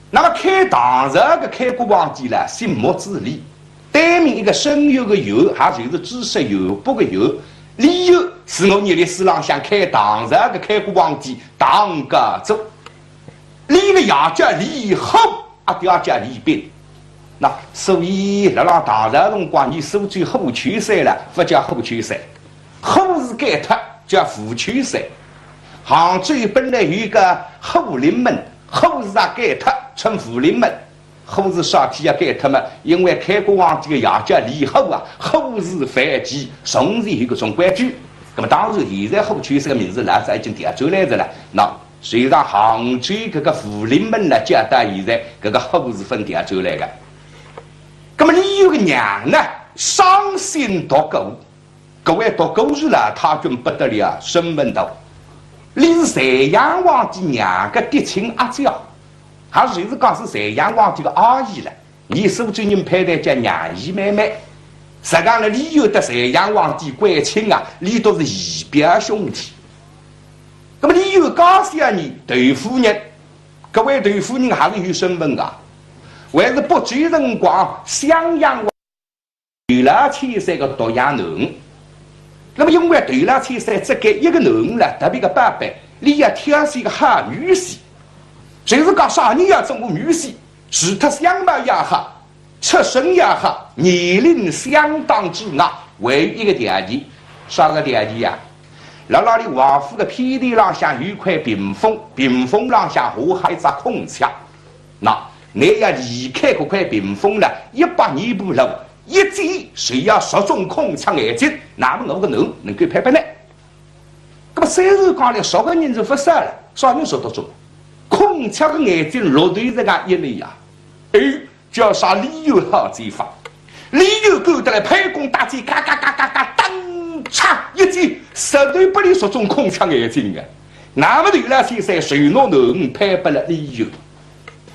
A: 那么开唐朝的开国皇帝呢，姓穆子李，对名一个生有的有，还就是知识有卜的有。李有是我们历史上向开唐朝的开国皇帝唐家祖。李个也叫李后，啊，第二叫李斌。那所以那让唐朝辰光，你收罪后取税了，不叫后取税，后是改脱叫副取税。杭州本来有一个后临门，后是啊改脱称福临门。后是啥体要改脱嘛？因为开国皇帝的也叫李后啊，后是反击，从前有个种规矩。那么当然现在后取税的名字那是已经调转来的了。那虽然杭州这个福临门呢，叫到现在这个后是分调转来的。那么李有个娘呢，伤心读狗，各位读狗日了，他君不得了，身份道。李是隋炀皇帝娘个嫡亲阿姐，还是讲是隋炀皇帝的阿姨了。你苏州人配的叫娘姨妹妹。实际上呢，李有的隋炀皇帝归亲啊，李都是姨表兄弟。那么李有高小你窦夫人，各位窦夫人还是有身份的。还是不久辰光，襄阳窦老千岁个独养囡。那么因为窦老千岁只给一个囡了，特别个爸爸，你要挑选一个好女婿，就是讲啥人要做我女婿，除他相貌也好，出身也好，年龄相当之外，唯一个条件，啥个条件呀？那里王府的偏地浪向有块屏风，屏风浪向下还一只空墙，那。你要离开这块屏风了100米步路，一走谁要10种空腔眼睛，那么我个人能够拍拍呢？那么虽然讲了10个人就不少了，啥人说得中？空腔的眼睛落对这个一类呀，叫啥理由好这法？理由够得来拍弓打箭，嘎嘎嘎嘎嘎，当嚓一击，10对不离10种空腔眼睛啊！那么对了，现在谁弄能拍不了理由？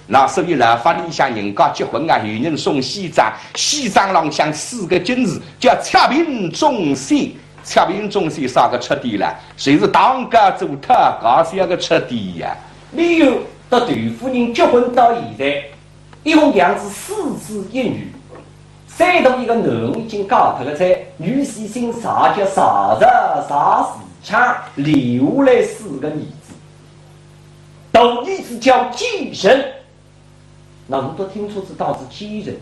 A: 那所以呢，法里向人家结婚啊，有人送西装，西装浪向4个金字，叫恰平中西。恰平中西啥个彻底了？谁是当家做他搞些个彻底呀？
B: 李有和窦夫人结婚到现在，一共养子4子1女。山东一个男已经嫁脱了，在女婿姓啥叫啥子啥时强，留来4个儿子。大儿子叫继承。那我们都听出是当时继承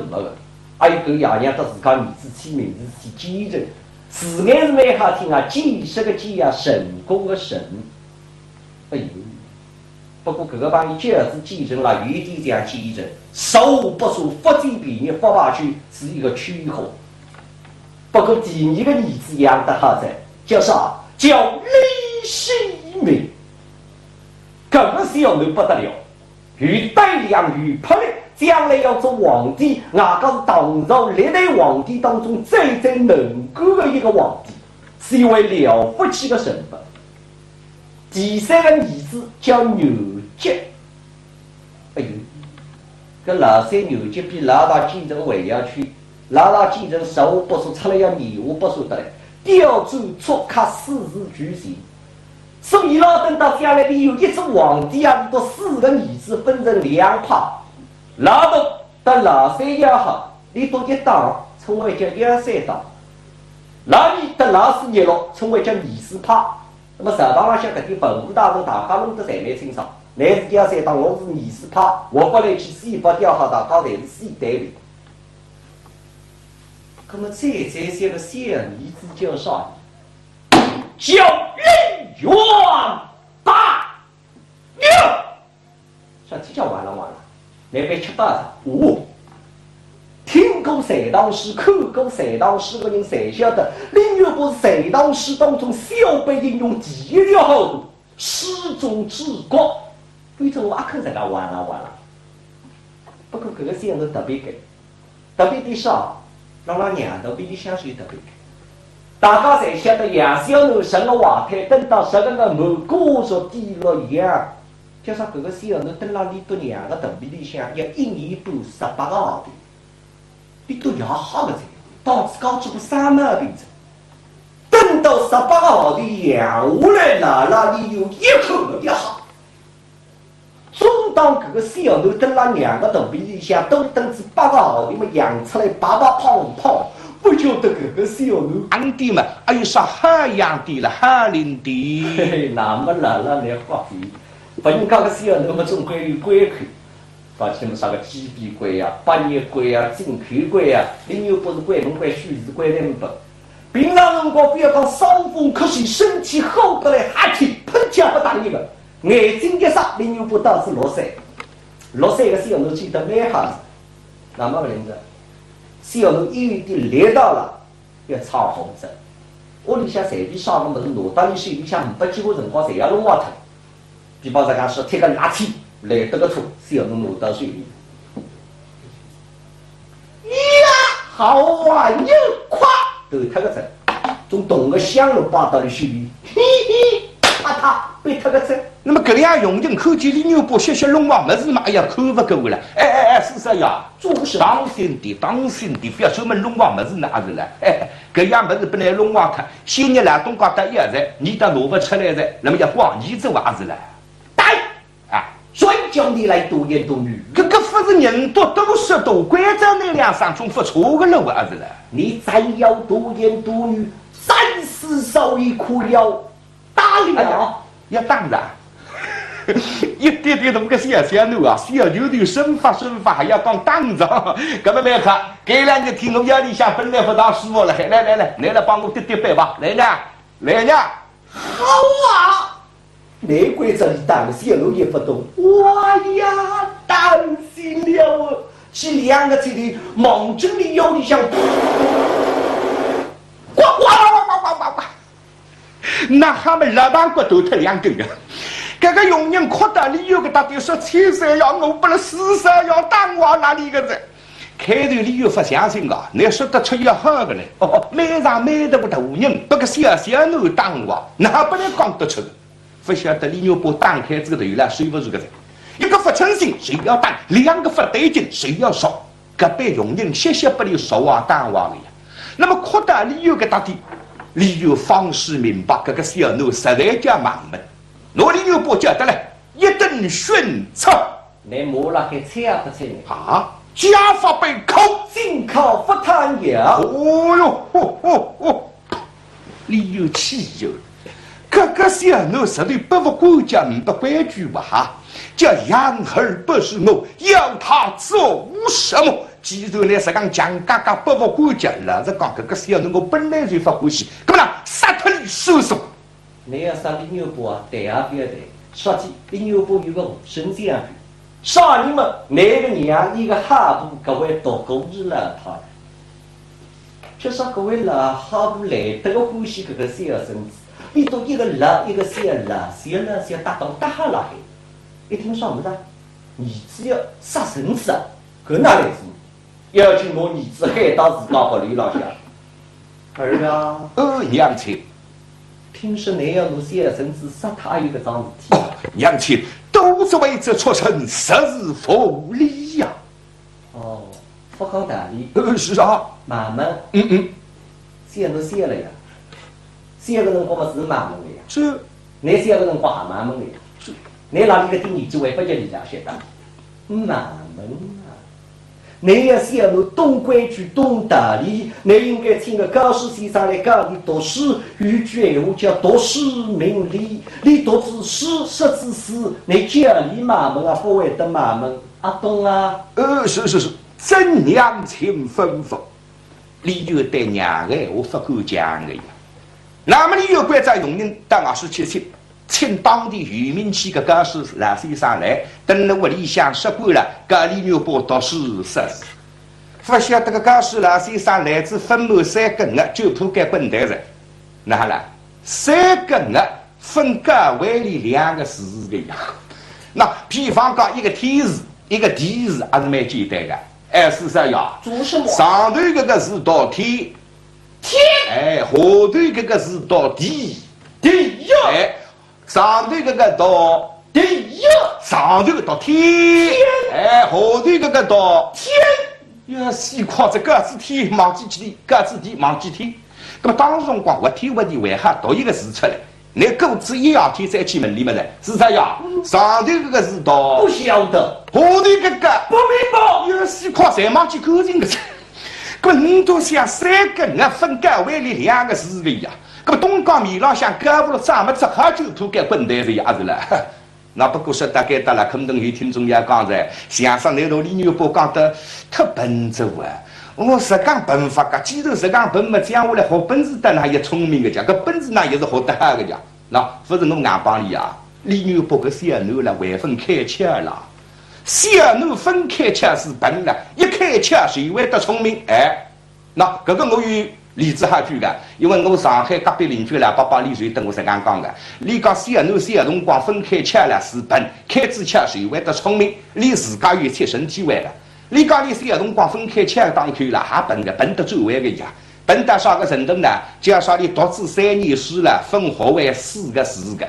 B: 没了，还有个爷娘到自家儿子起名字是继承，字眼是蛮好听啊，继是个继啊，成功的成。哎呦，不过这个帮你介是继承了，有一点这样继承，熟不熟，福建比你发下去是一个区号。不过第2个儿子养得好在，叫啥？叫李世民，这个小人不得了。与带量与魄力，将来要做皇帝，哪个是唐朝历代皇帝当中最能干的一个皇帝，是一位了不起的身份。第3个儿子叫牛吉，哎呦，这老三牛吉比老大继承还要去，老大继承15不说，出来要25不说得来，调转错卡4字举行。所以老等到将来里有一只皇帝啊，都4个儿子分成2派，老大到老3也好，你都一党称为叫1、3党，老2到老4日落称为叫2、4派。那么实堂上向搿点文武大臣大家弄得侪蛮清爽，乃是1、3党，我是2、4派，我不来去西北调好，大家侪是西单位。那么这些个小儿子叫啥？叫李元大牛，说这叫完了，那边吃大餐。听过隋唐诗，看过隋唐诗的人才晓得，李元不是隋唐诗当中小辈应用第1条好读，诗中治国。反正我看这个完了。不过这个小人特别给，特别的少，让他娘头比你香水特别给。大家才晓得杨小奴生了话胎，等到10个门过着低落一样，叫啥？搿个小囡蹲辣里头2个肚皮里向，要1年半18个号头，你都要好个子，导致搞出个啥毛病子？等到18个号头养下来了，那里有一口没得好。总当搿个小囡蹲辣2个肚皮里向，都等至8个号头么养出来白白胖胖。不晓得搿个小囡
A: 养的嘛，还有啥好养的了，好灵的。
B: 嘿嘿，那么来花费，不然讲个小囡么总归有关口，到起么啥个鸡皮关呀、八叶关呀、金口关呀，另有不是关门关、须是关门不。平常辰光不要讲伤风咳嗽，身体好得来哈气，喷枪不打你个，眼睛一眨，另有不导致落腮，落腮个小囡记得蛮好子，那么个领子。小囡有点力道了，要炒红子。屋里向随便烧个物事，拿到你手里向500几个辰光，侪要弄坏脱。比方说讲是贴个垃圾来得个错，小囡拿到手里，呀，好啊，又快，头脱个针，从动个香炉摆到你手里，嘿嘿，啪嗒被脱个针。
A: 那么搿样用劲看见李牛伯些弄坏么子嘛，哎呀，看不够了。是啥呀？
B: 做什么？
A: 当心的，不要专门弄坏么子那是了。搿样么子不能弄坏它。先日来东家得一在，你都拿不出来的，那么要光你做还是了？
B: 对啊，谁叫你来多言多语？
A: 搿不是人多都是多，关照那23种不错个了还是了？
B: 你再要多言多语，暂时稍微可了，打了
A: 要当然。一点点那个小奴啊，小牛的身法还要讲当着，搿么没看，这2天天我腰里向本来不大舒服了，来帮我点背吧，来呢，
B: 好啊！难怪这里当小奴也不懂，哇呀，担心了，是2个嘴里猛针的腰里向，呱，
A: 那他们老板骨头脱2根啊！这个佣人哭得里有个大弟说：“7要我不了，4要当我哪里个人？”开头里有不相信啊，你说得出要好个嘞？买上买得个大人，不过小奴当我，那不能讲得出的。不晓得李牛伯打开这个头了，谁不是个人？一个不称心，谁要当；2个不对劲，谁要说？隔壁佣人谢不离说话当话的呀。那么哭得里有个大弟，里有方式明白，这个小奴实在叫盲目。罗里牛伯觉得嘞，一顿训斥，
B: 你摸了还猜不猜呢？
A: 啊，家法被扣，
B: 进口不贪药。
A: 哦哟，里有气哟！这个小奴实在不服管家，不规矩吧？哈，叫养儿不是我，要他做什么？既然呢是讲嘎嘎不服管家，老实讲，这个小奴我本来就不欢喜，干嘛呢？杀脱你收拾。
B: 你要杀李牛伯啊，对啊不要对，说起李牛伯有个无声这样的，杀你们哪个娘一个哈布各位读故事了他，就说各位老哈布来得个欢喜这个小孙子，你都一个老一个小搭档搭下来，一听说么子，儿子要杀孙子啊，搿哪来事？要请我儿子海到自家屋里老下，儿啊，
A: 娘亲。
B: 听说你要拿小孙子杀他有个桩事体。
A: 娘亲，都是为这畜生实是福利呀。
B: 不讲道理。
A: 是啊。
B: 慢慢。小侬小了呀，小个辰光嘛是慢慢的呀。
A: 是。
B: 你小个辰光也慢慢的呀。是。你哪里个点年纪还不叫你家晓得？慢慢啊。你要小侬懂规矩、懂道理，你应该听个高师先生来教你读诗。有句闲话叫读诗明理，你读之诗，识之诗，你教你慢慢啊，不会得慢慢啊，懂啊？
A: 是，真娘亲吩咐，你就对娘的我不敢讲的呀。那么你有关在佣人到外市去请当地渔民去个高师老先生来，等了屋里向说过了，高里牛伯读诗识字。不晓得个高师老先生来自分满3个额，就铺盖滚台上。那好了，3个额分个位里2个字的呀。那比方讲一个天字，一个地字，还是蛮简单的。是啥呀？
B: 做什么？
A: 上头这个字到天，下头这个字到地，
B: 地呀。
A: 上头这个到
B: 地呀，
A: 上头个到天，哎，下头个到天，呀，西靠着各自天忘记天，各自天忘记天。那么当时辰光，我天我地为哈读一个字出来，那各自一样天再去问你们了，是啥呀？上头这个字到
B: 不晓得，
A: 下头这个
B: 不明白。
A: 呀，西靠才忘记勾人个字。搿你都想3个月分割为了2个字的呀？搿东江面浪向割不了咱们只好就铺盖滚蛋是样子了。那不过说大概得了，可能有听众也讲在相声那头李牛伯讲得特笨拙啊！我是讲笨法个，既然是讲笨嘛，讲下来好本事的那也聪明个讲，搿本事那也是好得哈个讲。那不是我硬帮你啊！李牛伯个小奴了，还分开吃了。小奴分开吃是笨了，一开吃谁会得聪明？哎，那搿个我有例子哈句个，因为我上海隔壁邻居啦，爸李水等我是讲讲个。你讲小奴小辰光分开吃了是笨，开始吃谁会得聪明？你自家有切身体会个。你讲你小辰光分开吃当口了，还笨个，笨得最坏个呀！笨到啥个程度呢？就说你读书3年书了，分学为4个字个。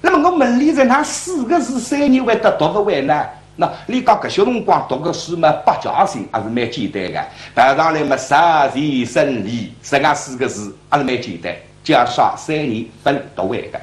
A: 那么我问你，在那4个字3年会得读不完呢？那你讲搿小辰光读个书嘛，8家姓还是蛮简单的。排上来嘛，杀人生理，这样4个字还是蛮简单，就要说3年分读完的。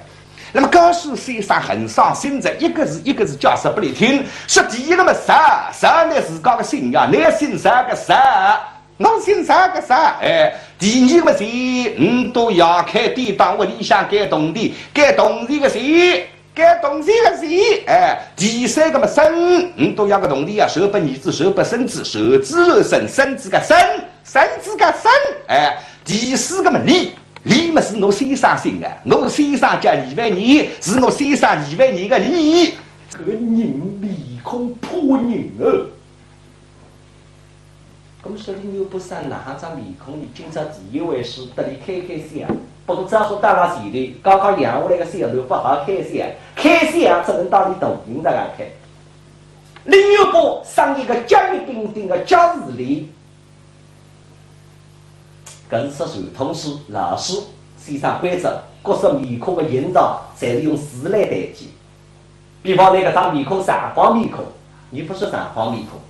A: 那么高书先生很伤心的，一个字一个字教说不来听。说第一个嘛，杀呢是搞个姓呀，你姓啥个杀？我姓啥个啥？哎，第二个嘛是，都要开地方屋里向盖动地，盖动地个谁？该动地个谁？哎，第3个嘛生，都要个动地啊，授给儿子，授给孙子，授子而生，生子个生，生子个生。哎，第4个嘛李嘛是我先生姓的，我先生叫李万年，是我先生李万年个李。
B: 这个人面孔破人哦。咁说你又不上哪张面孔？你今朝第一回事，得你开箱。不过只好当了前头，刚刚养下来个小头不好开箱，开箱只能到你大人那来开。另一个上一个甲乙丙丁的甲日里，搿是说传统书老师先生规则，各式面孔的营造，侪是用字来代替。比方那个张面孔上方面孔，你不是上方面孔，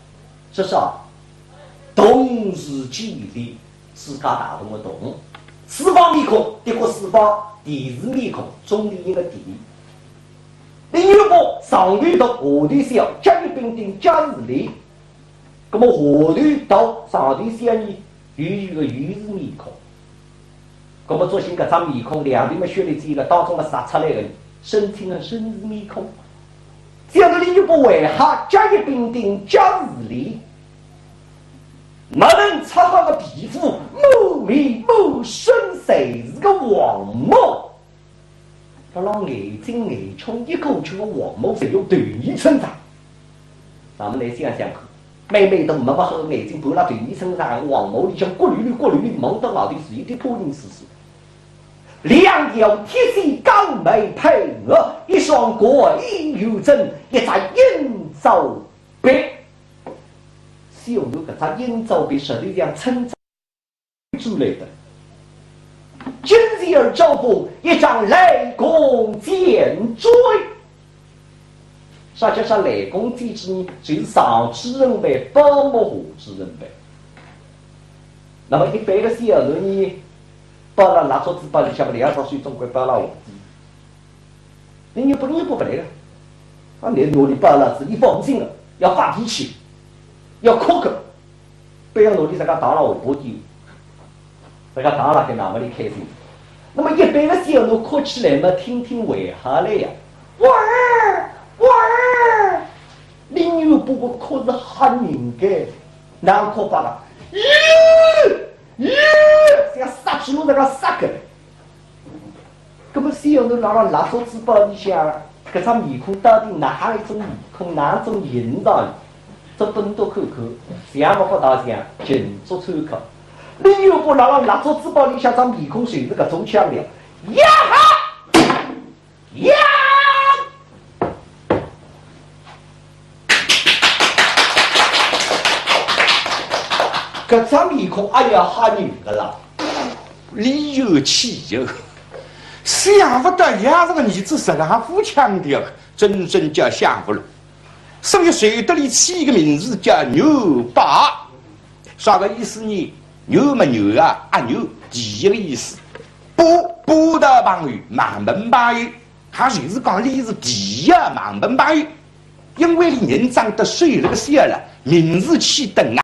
B: 是啥？同时记的世界大同的同，四方面孔的个四方，地是面孔，中的一个地。另一个上头读下头小，甲乙丙丁甲日里，那么下头读上头小呢，有一个鱼是面孔。那么作为搿张面孔，两边嘛选了这个当中的杀出来的，身体的身是面孔。这样的另一个为哈甲乙丙丁甲日里。没人擦好个皮肤，某面某身谁是个王某？他让眼睛眼冲一口气个王某是有对你成长。咱们来想想看，妹妹都没把好眼睛拨了对你成长，王某里向过滤蒙到老的是一点破人事实。两条铁丝刚眉配额，一双过一有针，一扎银枣白。小牛搿只银枣被实际上称出来的，今日而招风，一张雷公剑锥。啥叫啥雷公剑锥呢？就是上之人为包莫下之人为。那么一般的小牛呢，包了拿桌子包里向不2套水，总归包了下子。你不来了，啊，你努力包了是你放心了，要发脾气。要苛刻，不要努力，这个打了我不丢，这个打了给哪么的开心。那么一般的小奴哭起来嘛，听听为何来呀？哇儿，你女不过哭是很人的，难哭罢了。这个杀起路那个杀个，那么小奴拿了拿手指包里向，这张面孔到底哪一种面孔，哪种营造？这本多口口，想不到想，尽做参考。你又不拿了拿做纸包里向张面孔随着个中腔调，呀哈呀！搿张面孔哎呀吓人个啦，
A: 理有气有，想不到伢这个儿子实个还富强的，真正叫想不了。所以谁得里起一个名字叫牛八，啥个意思呢？牛嘛牛啊，阿牛第一个意思，八的旁语满门八语，他就是讲你是第一满门八语，因为你人长得水那个小了，名字起等啊。